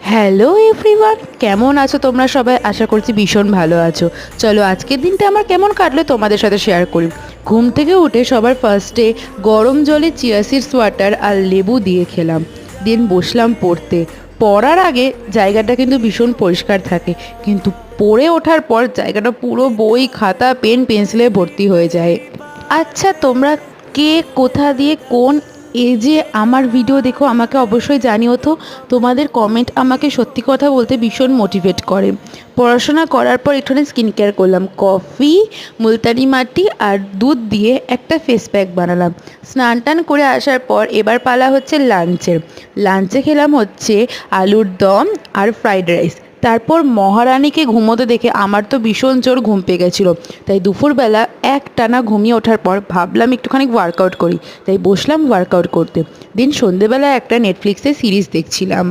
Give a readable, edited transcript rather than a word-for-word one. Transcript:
Hello everyone, কেমন আছো তোমরা সবাই? আশা করছি ভীষণ ভালো আছো। চলো আজকের দিনটা আমার কেমন কাটলো তোমাদের সাথে শেয়ার করি। ঘুম থেকে উঠে সবার ফার্স্টে গরম জলে চিয়া সিডস ওয়াটার আর লেবু দিয়ে খেলাম। দিন বসলাম পড়তে। পড়ার আগে জায়গাটা কিন্তু ভীষণ পরিষ্কার থাকে, কিন্তু পড়ে ওঠার পর জায়গাটা পুরো বই খাতা পেন পেন্সিলে ভর্তি হয়ে যায়। আচ্ছা, তোমরা কে কোথা দিয়ে কোন এজে আমার ভিডিও দেখো আমাকে অবশ্যই জানিও তো। তোমাদের কমেন্ট আমাকে সত্যি কথা বলতে ভীষণ মোটিভেট করে। পড়াশোনা করার পর একটুখানি স্কিন কেয়ার করলাম, কফি, মুলতানি মাটি আর দুধ দিয়ে একটা ফেস প্যাক বানালাম। স্নান টান করে আসার পর এবার পালা হচ্ছে লাঞ্চের। লাঞ্চে খেলাম হচ্ছে আলুর দম আর ফ্রাইড রাইস। তারপর মহারানীকে ঘুমোতে দেখে আমার তো ভীষণ জোর ঘুম পেয়ে গেছিলো, তাই দুপুরবেলা একটানা ঘুমিয়ে ওঠার পর ভাবলাম একটুখানি ওয়ার্কআউট করি, তাই বসলাম ওয়ার্কআউট করতে। দিন সন্ধেবেলা একটা নেটফ্লিক্সে সিরিজ দেখছিলাম।